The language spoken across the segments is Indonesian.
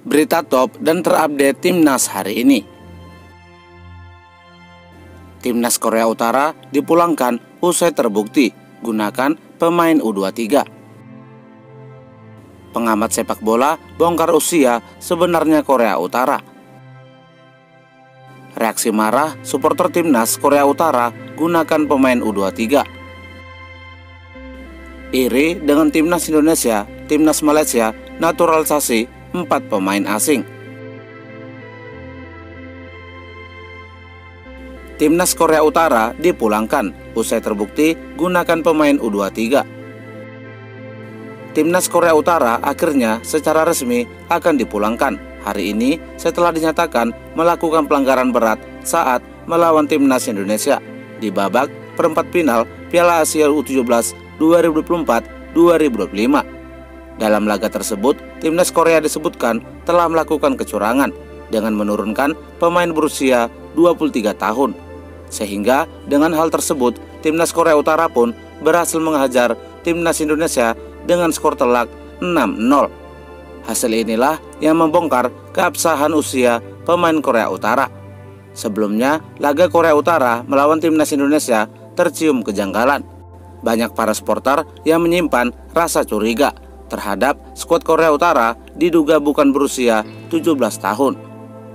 Berita top dan terupdate Timnas hari ini. Timnas Korea Utara dipulangkan usai terbukti gunakan pemain U23. Pengamat sepak bola bongkar usia sebenarnya Korea Utara. Reaksi marah supporter Timnas Korea Utara gunakan pemain U23. Iri dengan Timnas Indonesia, Timnas Malaysia naturalisasi 4 pemain asing. Timnas Korea Utara dipulangkan usai terbukti gunakan pemain U23. Timnas Korea Utara akhirnya secara resmi akan dipulangkan hari ini setelah dinyatakan melakukan pelanggaran berat saat melawan Timnas Indonesia di babak perempat final Piala Asia U17 2024-2025. Dalam laga tersebut, Timnas Korea disebutkan telah melakukan kecurangan dengan menurunkan pemain berusia 23 tahun. Sehingga dengan hal tersebut, Timnas Korea Utara pun berhasil menghajar Timnas Indonesia dengan skor telak 6-0. Hasil inilah yang membongkar keabsahan usia pemain Korea Utara. Sebelumnya, laga Korea Utara melawan Timnas Indonesia tercium kejanggalan. Banyak para supporter yang menyimpan rasa curiga terhadap skuad Korea Utara diduga bukan berusia 17 tahun.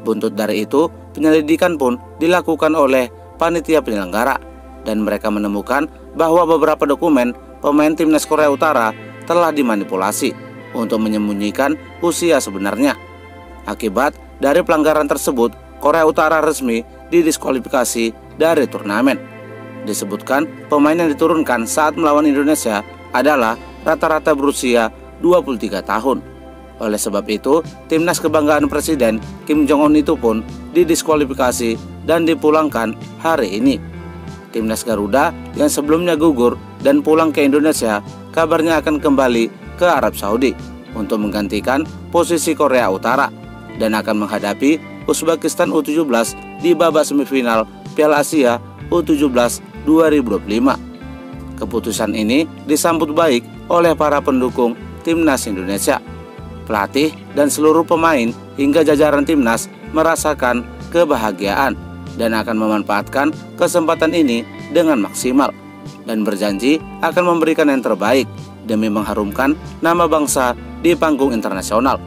Buntut dari itu, penyelidikan pun dilakukan oleh panitia penyelenggara dan mereka menemukan bahwa beberapa dokumen pemain Timnas Korea Utara telah dimanipulasi untuk menyembunyikan usia sebenarnya. Akibat dari pelanggaran tersebut, Korea Utara resmi didiskualifikasi dari turnamen. Disebutkan pemain yang diturunkan saat melawan Indonesia adalah rata-rata berusia 23 tahun. Oleh sebab itu, Timnas kebanggaan Presiden Kim Jong-un itu pun didiskualifikasi dan dipulangkan hari ini. Timnas Garuda yang sebelumnya gugur dan pulang ke Indonesia kabarnya akan kembali ke Arab Saudi untuk menggantikan posisi Korea Utara dan akan menghadapi Uzbekistan U17 di babak semifinal Piala Asia U17 2025. Keputusan ini disambut baik oleh para pendukung Timnas Indonesia. Pelatih dan seluruh pemain hingga jajaran Timnas merasakan kebahagiaan dan akan memanfaatkan kesempatan ini dengan maksimal dan berjanji akan memberikan yang terbaik demi mengharumkan nama bangsa di panggung internasional.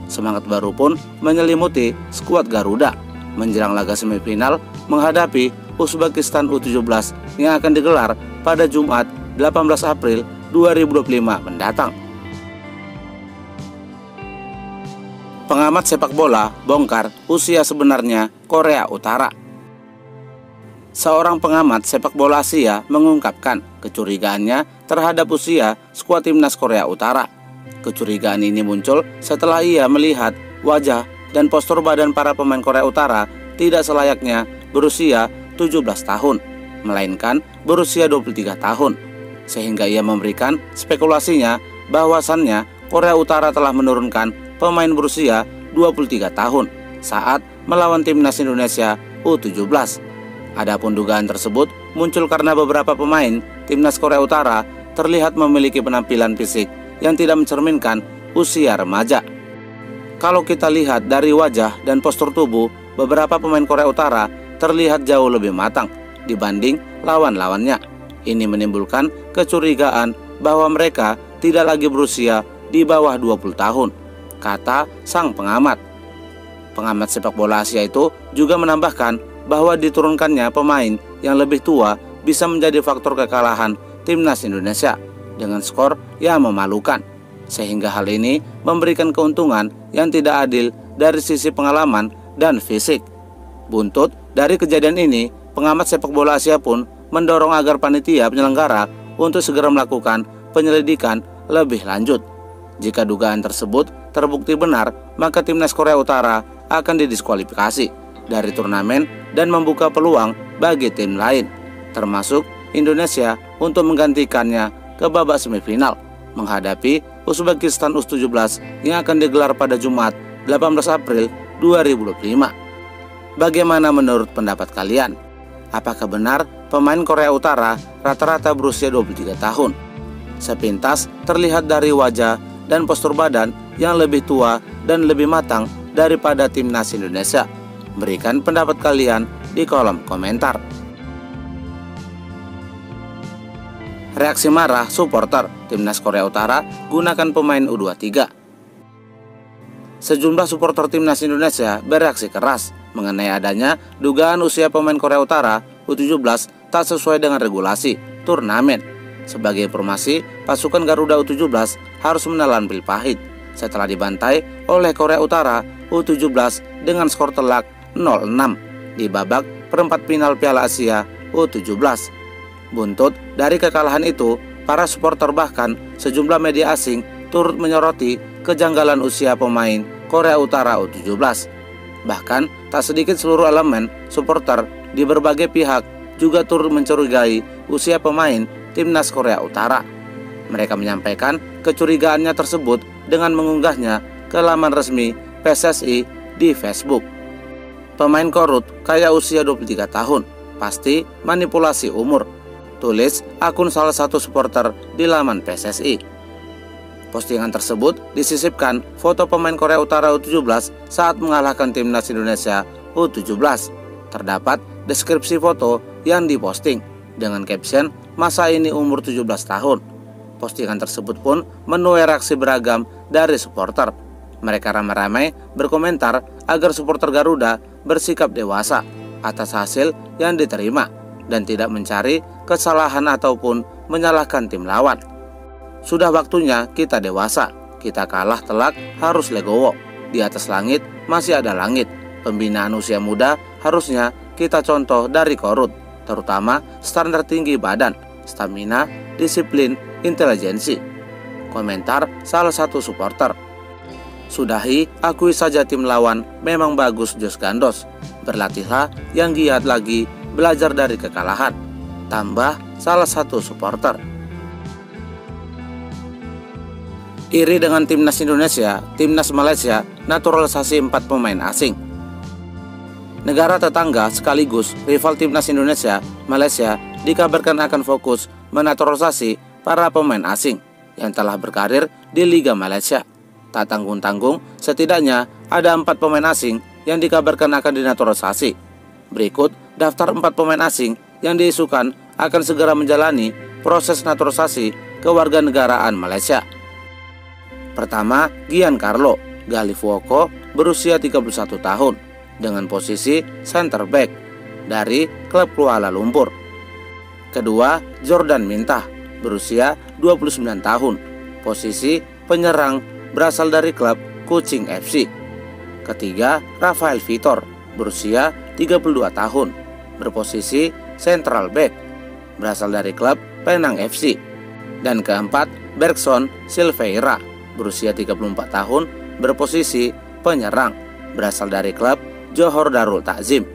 Semangat baru pun menyelimuti skuad Garuda menjelang laga semifinal menghadapi Uzbekistan U17 yang akan digelar pada Jumat 18 April 2025 mendatang. Pengamat sepak bola bongkar usia sebenarnya Korea Utara. Seorang pengamat sepak bola Asia mengungkapkan kecurigaannya terhadap usia skuad Timnas Korea Utara. Kecurigaan ini muncul setelah ia melihat wajah dan postur badan para pemain Korea Utara tidak selayaknya berusia 17 tahun, melainkan berusia 23 tahun. Sehingga ia memberikan spekulasinya bahwasannya Korea Utara telah menurunkan pemain berusia 23 tahun saat melawan Timnas Indonesia U17. Adapun dugaan tersebut muncul karena beberapa pemain Timnas Korea Utara terlihat memiliki penampilan fisik yang tidak mencerminkan usia remaja. Kalau kita lihat dari wajah dan postur tubuh, beberapa pemain Korea Utara terlihat jauh lebih matang dibanding lawan-lawannya. Ini menimbulkan kecurigaan bahwa mereka tidak lagi berusia di bawah 20 tahun, kata sang pengamat. Pengamat sepak bola Asia itu juga menambahkan bahwa diturunkannya pemain yang lebih tua bisa menjadi faktor kekalahan Timnas Indonesia dengan skor yang memalukan, sehingga hal ini memberikan keuntungan yang tidak adil dari sisi pengalaman dan fisik. Buntut dari kejadian ini, pengamat sepak bola Asia pun mendorong agar panitia penyelenggara untuk segera melakukan penyelidikan lebih lanjut. Jika dugaan tersebut terbukti benar, maka Timnas Korea Utara akan didiskualifikasi dari turnamen dan membuka peluang bagi tim lain, termasuk Indonesia, untuk menggantikannya ke babak semifinal menghadapi Uzbekistan U17 yang akan digelar pada Jumat 18 April 2025. Bagaimana menurut pendapat kalian? Apakah benar pemain Korea Utara rata-rata berusia 23 tahun? Sepintas terlihat dari wajah dan postur badan yang lebih tua dan lebih matang daripada timnas Indonesia? Berikan pendapat kalian di kolom komentar. Reaksi marah supporter timnas Korea Utara gunakan pemain U23. Sejumlah supporter timnas Indonesia bereaksi keras mengenai adanya dugaan usia pemain Korea Utara U17 tak sesuai dengan regulasi turnamen. Sebagai informasi, pasukan Garuda U17 harus menelan pil pahit setelah dibantai oleh Korea Utara U17 dengan skor telak 0-6 di babak perempat final Piala Asia U17. Buntut dari kekalahan itu, para supporter bahkan sejumlah media asing turut menyoroti kejanggalan usia pemain Korea Utara U17. Bahkan tak sedikit seluruh elemen supporter di berbagai pihak juga turut mencurigai usia pemain timnas Korea Utara. Mereka menyampaikan kecurigaannya tersebut dengan mengunggahnya ke laman resmi PSSI di Facebook. Pemain korut kayak usia 23 tahun, pasti manipulasi umur, tulis akun salah satu supporter di laman PSSI. Postingan tersebut disisipkan foto pemain Korea Utara U17 saat mengalahkan timnas Indonesia U17. Terdapat deskripsi foto yang diposting dengan caption "Masa ini umur 17 tahun". Postingan tersebut pun menuai reaksi beragam dari supporter. Mereka ramai-ramai berkomentar agar supporter Garuda bersikap dewasa atas hasil yang diterima dan tidak mencari kesalahan ataupun menyalahkan tim lawan. Sudah waktunya kita dewasa, kita kalah telak harus legowo. Di atas langit masih ada langit. Pembinaan usia muda harusnya kita contoh dari korut, terutama standar tinggi badan, stamina, disiplin, intelijensi. Komentar salah satu supporter. Sudahi, akui saja tim lawan memang bagus jos gandos. Berlatihlah yang giat lagi, belajar dari kekalahan, tambah salah satu supporter. Iri dengan timnas Indonesia, timnas Malaysia naturalisasi 4 pemain asing. Negara tetangga sekaligus rival timnas Indonesia, Malaysia, dikabarkan akan fokus menaturalisasi para pemain asing yang telah berkarir di Liga Malaysia. Tak tanggung-tanggung, setidaknya ada 4 pemain asing yang dikabarkan akan dinaturalisasi. Berikut daftar 4 pemain asing yang diisukan akan segera menjalani proses naturalisasi kewarganegaraan Malaysia. Pertama, Giancarlo Galifuoko berusia 31 tahun dengan posisi center back dari klub Kuala Lumpur. Kedua, Jordan Mintah berusia 29 tahun, posisi penyerang berasal dari klub Kuching FC. Ketiga, Rafael Vitor berusia 32 tahun, berposisi central back, berasal dari klub Penang FC. Dan keempat, Bergson Silveira berusia 34 tahun, berposisi penyerang, berasal dari klub Johor Darul Takzim.